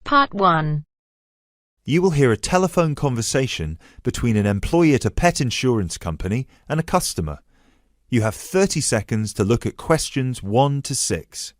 Part 1. You will hear a telephone conversation between an employee at a pet insurance company and a customer. You have 30 seconds to look at questions 1 to 6.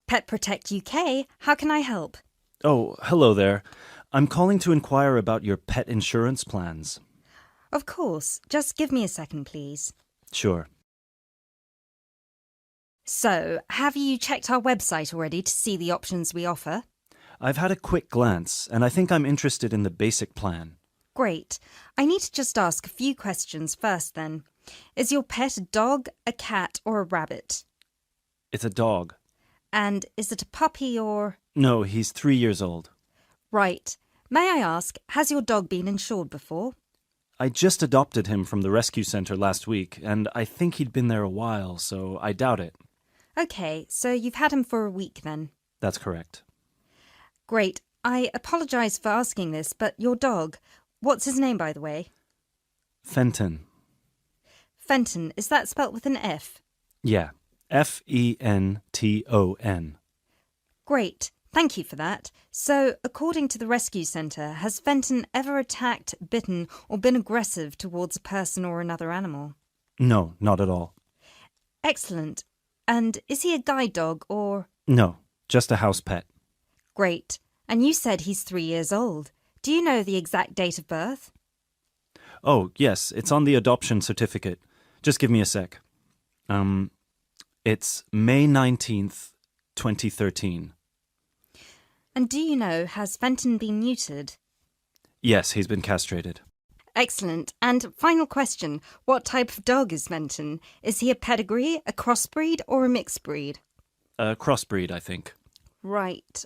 Pet Protect UK, how can I help? Oh, hello there. I'm calling to inquire about your pet insurance plans. Of course, just give me a second, please. Sure. So, have you checked our website already to see the options we offer? I've had a quick glance, and I think I'm interested in the basic plan. Great. I need to just ask a few questions first then. Is your pet a dog, a cat, or a rabbit? It's a dog. And is it a puppy or... No, he's 3 years old. Right. May I ask, has your dog been insured before? I just adopted him from the rescue center last week, and I think he'd been there a while, so I doubt it. Okay, so you've had him for a week then. That's correct. Great. I apologise for asking this, but your dog, what's his name, by the way? Fenton. Fenton, is that spelt with an F? Yeah. Fenton. Great. Thank you for that. So, according to the rescue centre, has Fenton ever attacked, bitten, or been aggressive towards a person or another animal? No, not at all. Excellent. And is he a guide dog or... No, just a house pet. Great. And you said he's 3 years old. Do you know the exact date of birth? Oh, yes, it's on the adoption certificate. Just give me a sec. It's May 19th, 2013. And do you know, has Fenton been neutered? Yes, he's been castrated. Excellent. And final question, what type of dog is Fenton? Is he a pedigree, a crossbreed, or a mixed breed? A crossbreed, I think. Right,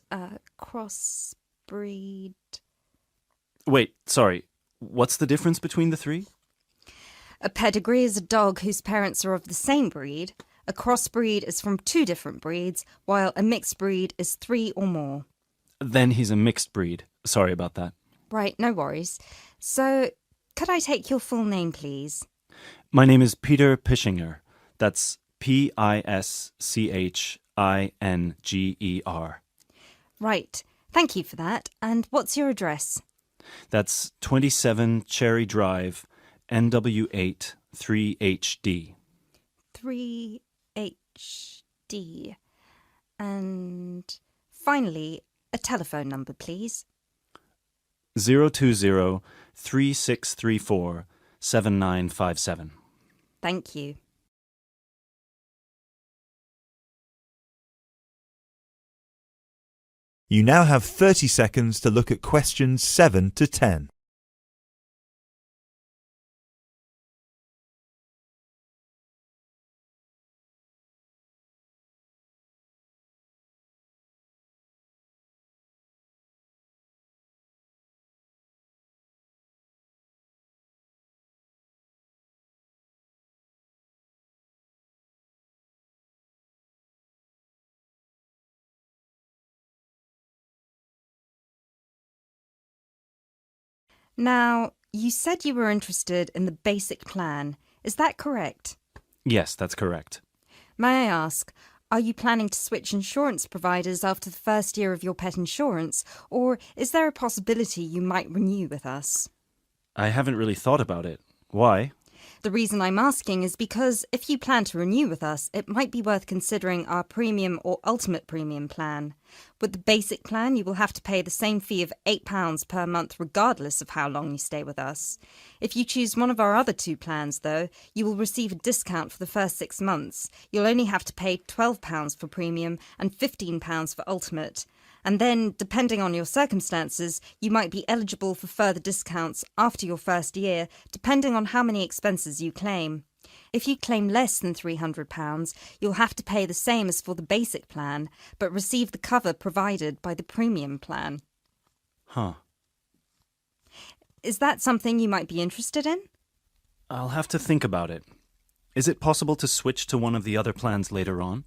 crossbreed... Wait, sorry. What's the difference between the three? A pedigree is a dog whose parents are of the same breed. A crossbreed is from 2 different breeds, while a mixed breed is 3 or more. Then he's a mixed breed. Sorry about that. Right, no worries. So, could I take your full name, please? My name is Peter Pischinger. That's Pischinger. Right, thank you for that. And what's your address? That's 27 Cherry Drive, NW8 3HD. 3HD. And finally, a telephone number, please. 020-3634-7957. Thank you. You now have 30 seconds to look at questions 7 to 10. Now, you said you were interested in the basic plan. Is that correct? Yes, that's correct. May I ask, are you planning to switch insurance providers after the first year of your pet insurance, or is there a possibility you might renew with us? I haven't really thought about it. Why? The reason I'm asking is because if you plan to renew with us, it might be worth considering our premium or ultimate premium plan. With the basic plan, you will have to pay the same fee of £8 per month regardless of how long you stay with us. If you choose one of our other 2 plans, though, you will receive a discount for the first 6 months. You'll only have to pay £12 for premium and £15 for ultimate. And then, depending on your circumstances, you might be eligible for further discounts after your first year, depending on how many expenses you claim. If you claim less than £300, you'll have to pay the same as for the basic plan, but receive the cover provided by the premium plan. Huh. Is that something you might be interested in? I'll have to think about it. Is it possible to switch to one of the other plans later on?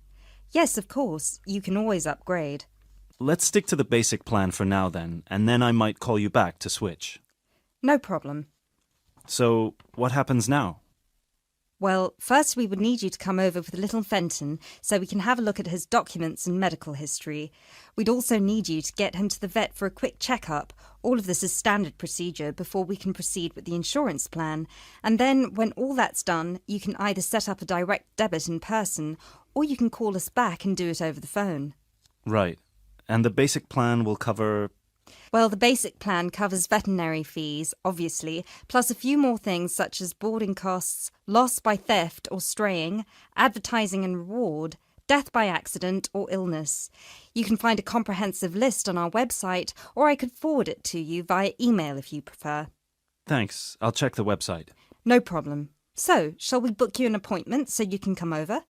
Yes, of course. You can always upgrade. Let's stick to the basic plan for now then, and then I might call you back to switch. No problem. So, what happens now? Well, first we would need you to come over with little Fenton so we can have a look at his documents and medical history. We'd also need you to get him to the vet for a quick checkup. All of this is standard procedure before we can proceed with the insurance plan. And then, when all that's done, you can either set up a direct debit in person or you can call us back and do it over the phone. Right. And the basic plan will cover... Well, the basic plan covers veterinary fees, obviously, plus a few more things such as boarding costs, loss by theft or straying, advertising and reward, death by accident or illness. You can find a comprehensive list on our website, or I could forward it to you via email if you prefer. Thanks. I'll check the website. No problem. So, shall we book you an appointment so you can come over?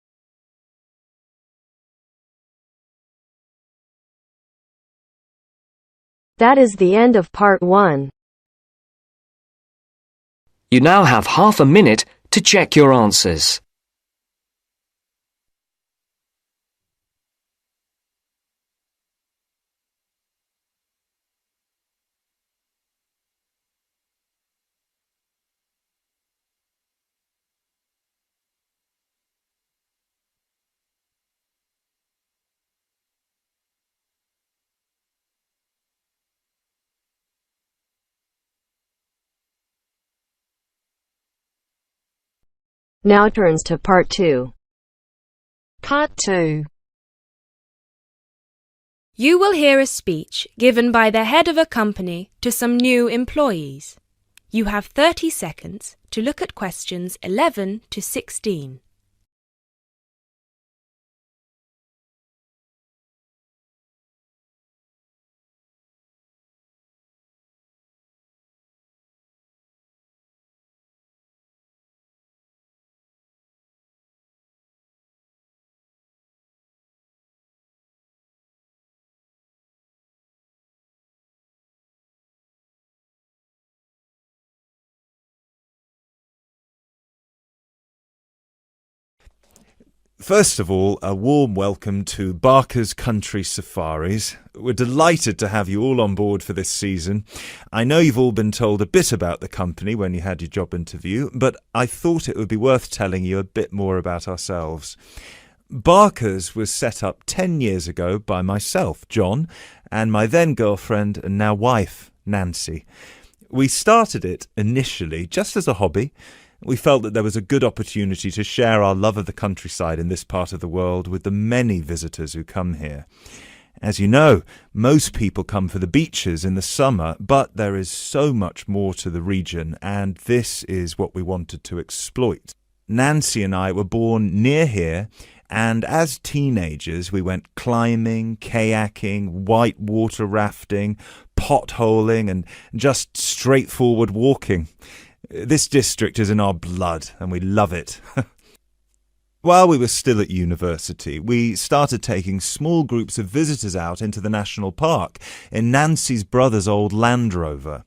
That is the end of part 1. You now have half a minute to check your answers. Now turns to part 2. Part 2. You will hear a speech given by the head of a company to some new employees. You have 30 seconds to look at questions 11 to 16. First of all, a warm welcome to Barker's Country Safaris. We're delighted to have you all on board for this season. I know you've all been told a bit about the company when you had your job interview, but I thought it would be worth telling you a bit more about ourselves. Barker's was set up 10 years ago by myself, John, and my then girlfriend and now wife, Nancy. We started it initially just as a hobby. We felt that there was a good opportunity to share our love of the countryside in this part of the world with the many visitors who come here. As you know, most people come for the beaches in the summer, but there is so much more to the region, and this is what we wanted to exploit. Nancy and I were born near here, and as teenagers we went climbing, kayaking, white water rafting, potholing, and just straightforward walking. This district is in our blood, and we love it. While we were still at university, we started taking small groups of visitors out into the national park in Nancy's brother's old Land Rover.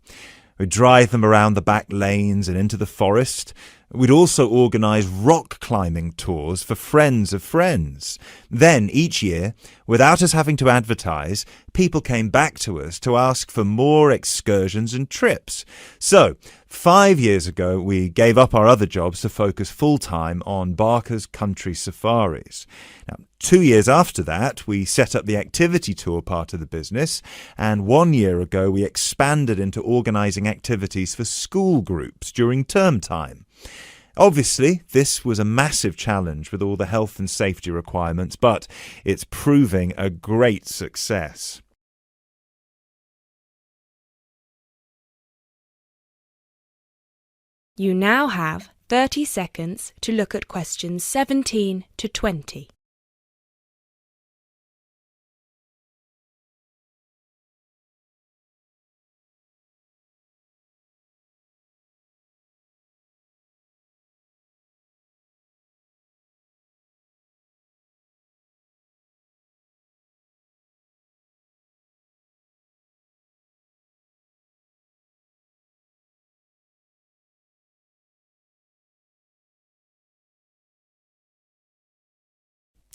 We'd drive them around the back lanes and into the forest. We'd also organise rock climbing tours for friends of friends. Then, each year, without us having to advertise, people came back to us to ask for more excursions and trips. So, 5 years ago, we gave up our other jobs to focus full-time on Barker's Country Safaris. Now, 2 years after that, we set up the activity tour part of the business, and 1 year ago, we expanded into organising activities for school groups during term time. Obviously, this was a massive challenge with all the health and safety requirements, but it's proving a great success. You now have 30 seconds to look at questions 17 to 20.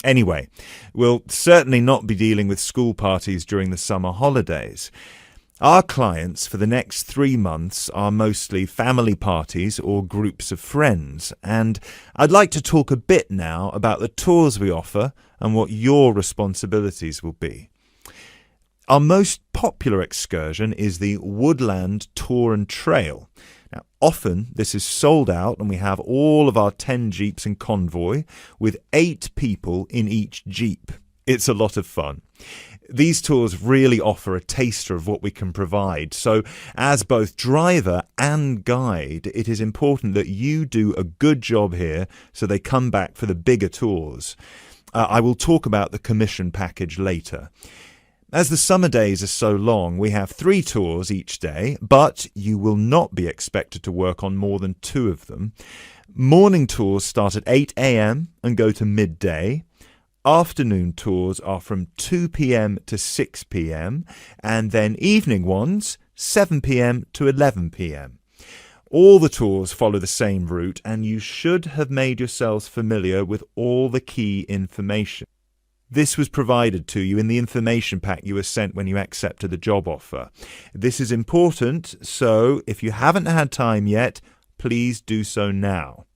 Anyway, we'll certainly not be dealing with school parties during the summer holidays. Our clients for the next 3 months are mostly family parties or groups of friends, and I'd like to talk a bit now about the tours we offer and what your responsibilities will be. Our most popular excursion is the Woodland Tour and Trail. Now, often this is sold out and we have all of our 10 jeeps in convoy with 8 people in each jeep. It's a lot of fun. These tours really offer a taster of what we can provide. So as both driver and guide, it is important that you do a good job here so they come back for the bigger tours. I will talk about the commission package later. As the summer days are so long, we have 3 tours each day, but you will not be expected to work on more than 2 of them. Morning tours start at 8 a.m. and go to midday. Afternoon tours are from 2 p.m. to 6 p.m. and then evening ones 7 p.m. to 11 p.m. All the tours follow the same route and you should have made yourselves familiar with all the key information. This was provided to you in the information pack you were sent when you accepted the job offer. This is important, so if you haven't had time yet, please do so now.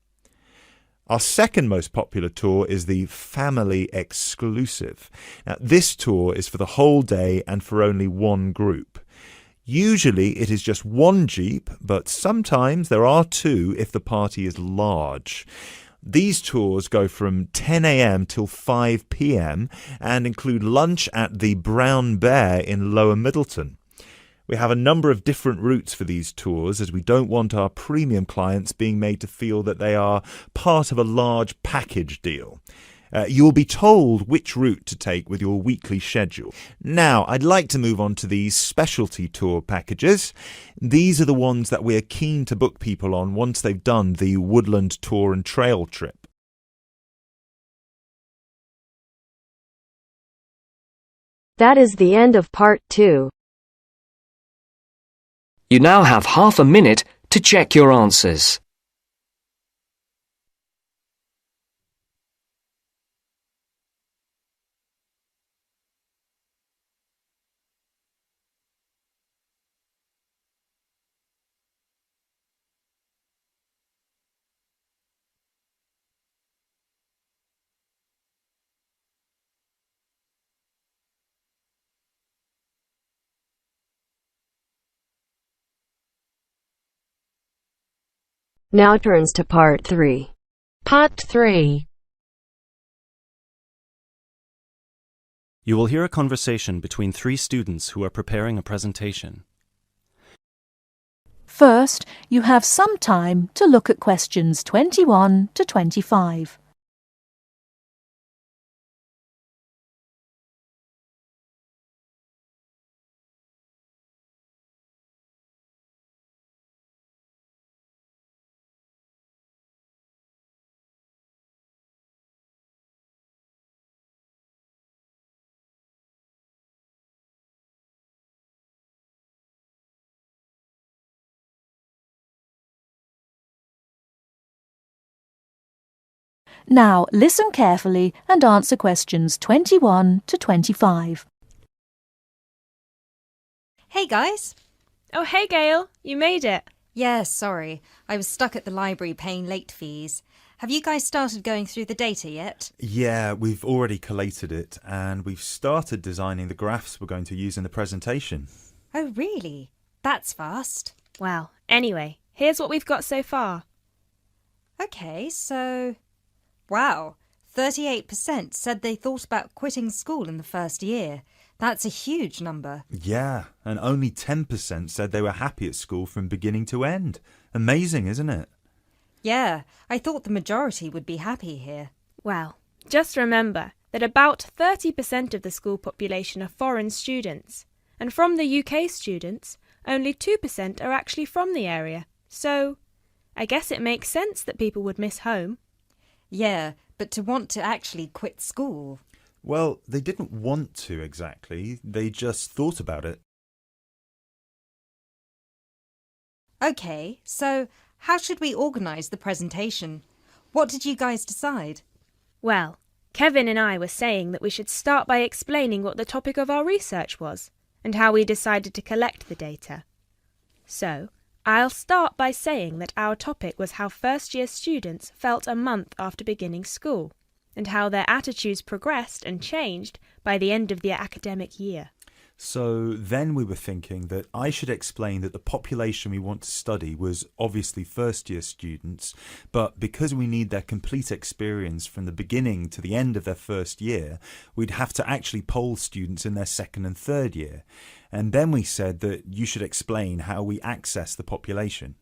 Our second most popular tour is the Family Exclusive. Now, this tour is for the whole day and for only one group. Usually it is just one jeep, but sometimes there are 2 if the party is large. These tours go from 10 a.m. till 5 p.m. and include lunch at the Brown Bear in Lower Middleton. We have a number of different routes for these tours as we don't want our premium clients being made to feel that they are part of a large package deal. You will be told which route to take with your weekly schedule. Now, I'd like to move on to these specialty tour packages. These are the ones that we're keen to book people on once they've done the Woodland Tour and Trail trip. That is the end of part 2. You now have half a minute to check your answers. Now turns to part 3. Part 3. You will hear a conversation between 3 students who are preparing a presentation. First, you have some time to look at questions 21 to 25. Now, listen carefully and answer questions 21 to 25. Hey guys! Oh, hey, Gail. You made it. Yeah, sorry. I was stuck at the library paying late fees. Have you guys started going through the data yet? Yeah, we've already collated it and we've started designing the graphs we're going to use in the presentation. Oh, really? That's fast. Well, anyway, here's what we've got so far. Okay, so... Wow, 38% said they thought about quitting school in the first year. That's a huge number. Yeah, and only 10% said they were happy at school from beginning to end. Amazing, isn't it? Yeah, I thought the majority would be happy here. Well, just remember that about 30% of the school population are foreign students, and from the UK students, only 2% are actually from the area. So, I guess it makes sense that people would miss home. Yeah, but to want to actually quit school... Well, they didn't want to exactly. They just thought about it. Okay, so how should we organise the presentation? What did you guys decide? Well, Kevin and I were saying that we should start by explaining what the topic of our research was, and how we decided to collect the data. So, I'll start by saying that our topic was how first-year students felt a month after beginning school, and how their attitudes progressed and changed by the end of the academic year. So then we were thinking that I should explain that the population we want to study was obviously first-year students, but because we need their complete experience from the beginning to the end of their first year, we'd have to actually poll students in their second and third year. And then we said that you should explain how we access the population.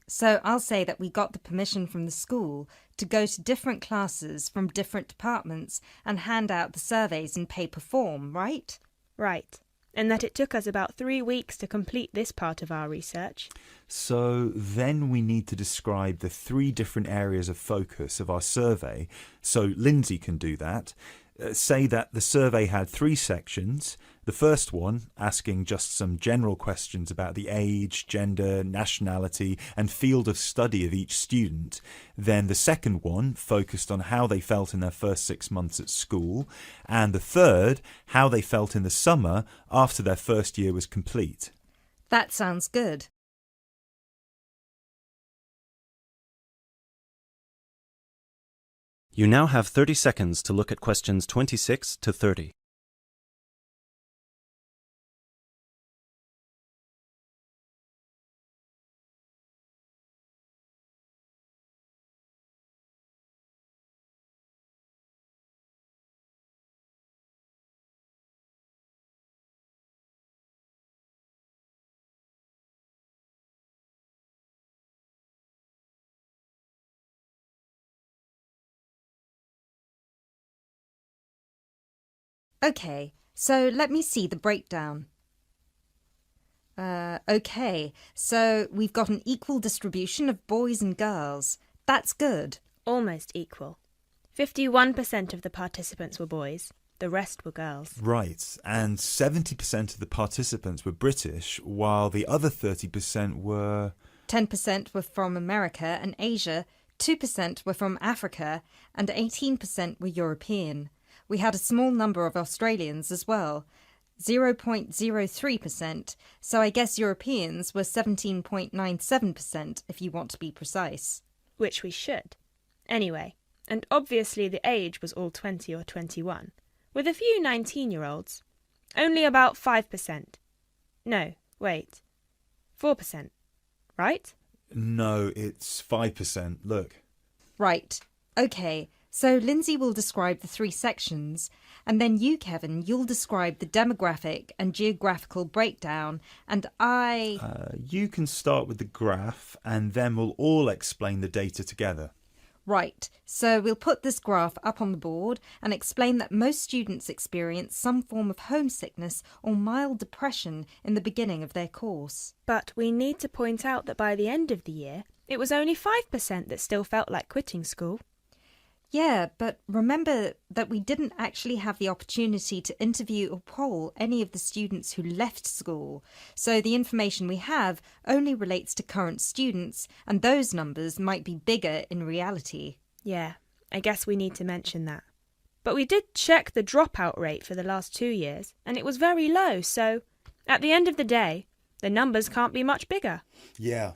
So I'll say that we got the permission from the school to go to different classes from different departments and hand out the surveys in paper form, right? Right. And that it took us about 3 weeks to complete this part of our research. So then we need to describe the 3 different areas of focus of our survey. So Lindsay can do that. Say that the survey had 3 sections. The first one asking just some general questions about the age, gender, nationality and field of study of each student. Then the second one focused on how they felt in their first 6 months at school. And the third, how they felt in the summer after their first year was complete. That sounds good. You now have 30 seconds to look at questions 26 to 30. Okay, so let me see the breakdown. Okay, so we've got an equal distribution of boys and girls. That's good. Almost equal. 51% of the participants were boys, the rest were girls. Right, and 70% of the participants were British, while the other 30% were... 10% were from America and Asia, 2% were from Africa, and 18% were European. We had a small number of Australians as well, 0.03%, so I guess Europeans were 17.97% if you want to be precise. Which we should. Anyway, and obviously the age was all 20 or 21, with a few 19-year-olds. Only about 5%. No, wait. 4%. Right? No, it's 5%. Look. Right. Okay. So Lindsay will describe the 3 sections, and then you, Kevin, you'll describe the demographic and geographical breakdown, and You can start with the graph, and then we'll all explain the data together. Right, so we'll put this graph up on the board and explain that most students experience some form of homesickness or mild depression in the beginning of their course. But we need to point out that by the end of the year, it was only 5% that still felt like quitting school. Yeah, but remember that we didn't actually have the opportunity to interview or poll any of the students who left school, so the information we have only relates to current students, and those numbers might be bigger in reality. Yeah, I guess we need to mention that. But we did check the dropout rate for the last 2 years, and it was very low, so at the end of the day, the numbers can't be much bigger. Yeah.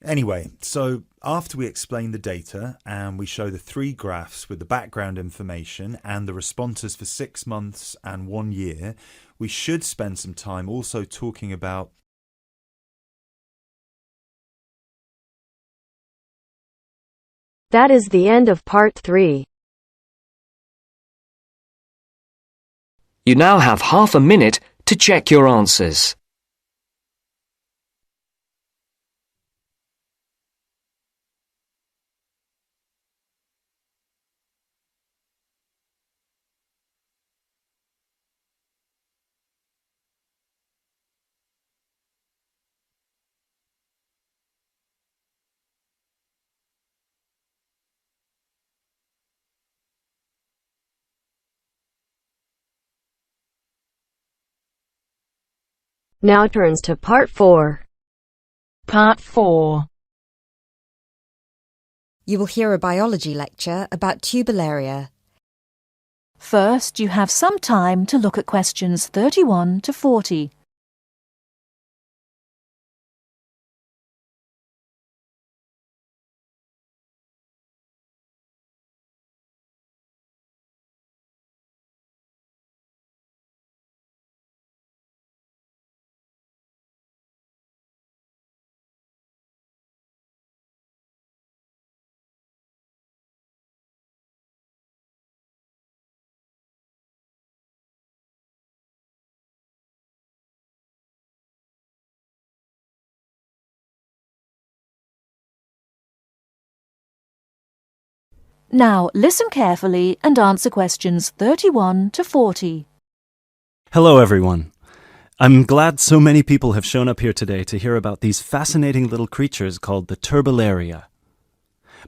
Anyway, so after we explain the data and we show the 3 graphs with the background information and the responses for 6 months and 1 year, we should spend some time also talking about That is the end of part 3. You now have half a minute to check your answers. Now turns to part 4. Part 4. You will hear a biology lecture about tuberlaria. First, you have some time to look at questions 31 to 40. Now, listen carefully and answer questions 31 to 40. Hello, everyone. I'm glad so many people have shown up here today to hear about these fascinating little creatures called the Turbellaria.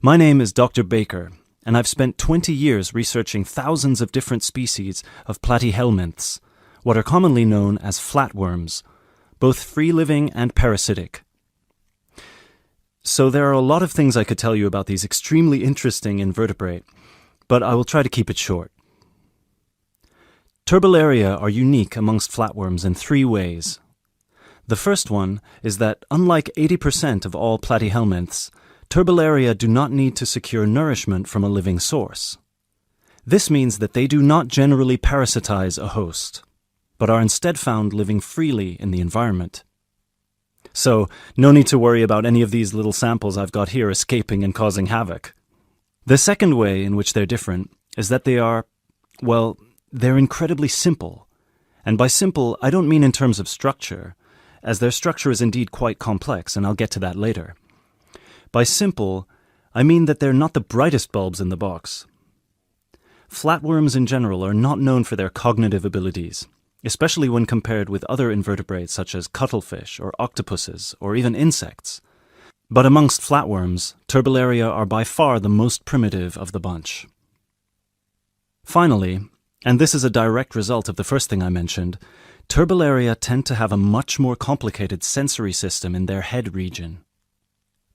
My name is Dr. Baker, and I've spent 20 years researching thousands of different species of platyhelminths, what are commonly known as flatworms, both free-living and parasitic. So there are a lot of things I could tell you about these extremely interesting invertebrate, but I will try to keep it short. Turbellaria are unique amongst flatworms in 3 ways. The first one is that, unlike 80% of all platyhelminths, Turbellaria do not need to secure nourishment from a living source. This means that they do not generally parasitize a host, but are instead found living freely in the environment. So, no need to worry about any of these little samples I've got here escaping and causing havoc. The second way in which they're different is that they are, well, they're incredibly simple. And by simple, I don't mean in terms of structure, as their structure is indeed quite complex, and I'll get to that later. By simple, I mean that they're not the brightest bulbs in the box. Flatworms in general are not known for their cognitive abilities, especially when compared with other invertebrates such as cuttlefish or octopuses or even insects. But amongst flatworms, Turbellaria are by far the most primitive of the bunch. Finally, and this is a direct result of the first thing I mentioned, Turbellaria tend to have a much more complicated sensory system in their head region.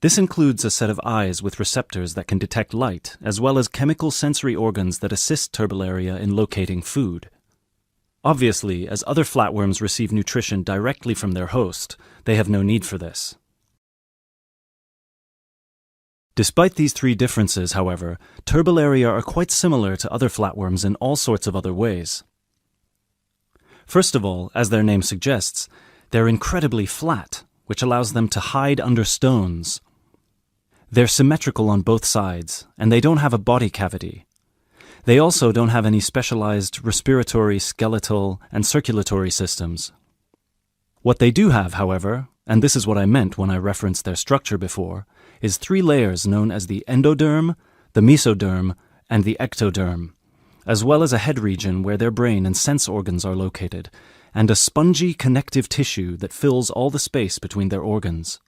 This includes a set of eyes with receptors that can detect light, as well as chemical sensory organs that assist Turbellaria in locating food. Obviously, as other flatworms receive nutrition directly from their host, they have no need for this. Despite these 3 differences, however, Turbellaria are quite similar to other flatworms in all sorts of other ways. First of all, as their name suggests, they're incredibly flat, which allows them to hide under stones. They're symmetrical on both sides, and they don't have a body cavity. They also don't have any specialized respiratory, skeletal, and circulatory systems. What they do have, however, and this is what I meant when I referenced their structure before, is 3 layers known as the endoderm, the mesoderm, and the ectoderm, as well as a head region where their brain and sense organs are located, and a spongy connective tissue that fills all the space between their organs.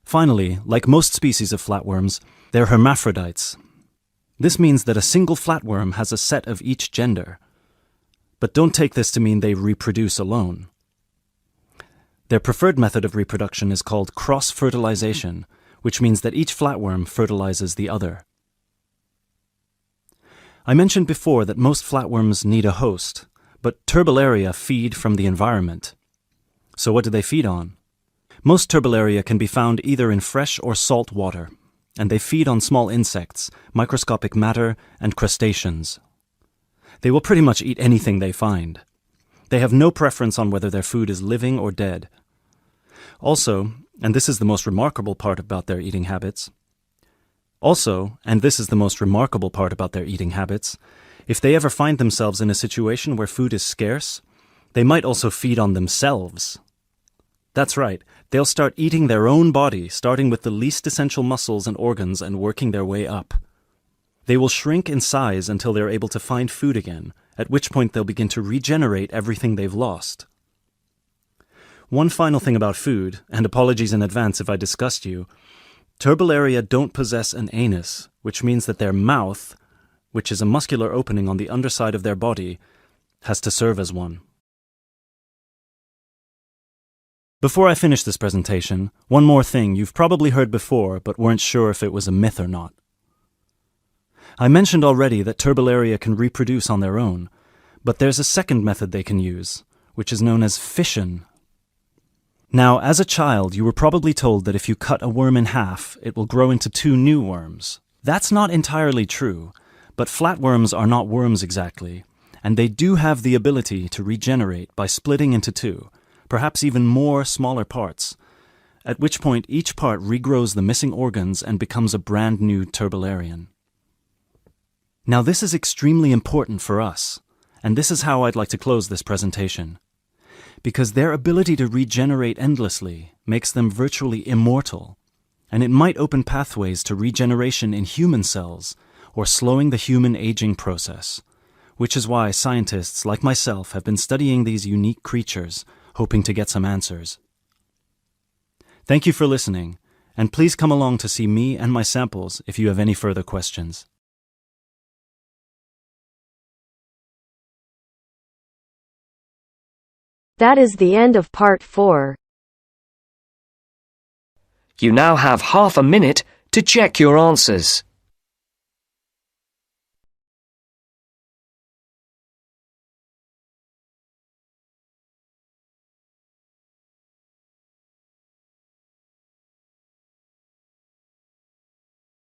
Finally, like most species of flatworms, they're hermaphrodites. This means that a single flatworm has a set of each gender. But don't take this to mean they reproduce alone. Their preferred method of reproduction is called cross-fertilization, which means that each flatworm fertilizes the other. I mentioned before that most flatworms need a host, but Turbellaria feed from the environment. So what do they feed on? Most Turbellaria can be found either in fresh or salt water, and they feed on small insects, microscopic matter, and crustaceans. They will pretty much eat anything they find. They have no preference on whether their food is living or dead. Also, and this is the most remarkable part about their eating habits, if they ever find themselves in a situation where food is scarce, they might also feed on themselves. That's right, they'll start eating their own body, starting with the least essential muscles and organs and working their way up. They will shrink in size until they're able to find food again, at which point they'll begin to regenerate everything they've lost. One final thing about food, and apologies in advance if I disgust you, Turbellaria don't possess an anus, which means that their mouth, which is a muscular opening on the underside of their body, has to serve as one. Before I finish this presentation, one more thing you've probably heard before but weren't sure if it was a myth or not. I mentioned already that Turbellaria can reproduce on their own, But there's a second method they can use, which is known as fission. Now, as a child, you were probably told that if you cut a worm in half, it will grow into 2 new worms. That's not entirely true, but flatworms are not worms exactly, and they do have the ability to regenerate by splitting into 2, perhaps even more smaller parts, at which point each part regrows the missing organs and becomes a brand new turbularian. Now, this is extremely important for us, and this is how I'd like to close this presentation. Because their ability to regenerate endlessly makes them virtually immortal, and it might open pathways to regeneration in human cells or slowing the human aging process, which is why scientists like myself have been studying these unique creatures, hoping to get some answers. Thank you for listening, and please come along to see me and my samples if you have any further questions. That is the end of part 4. You now have half a minute to check your answers.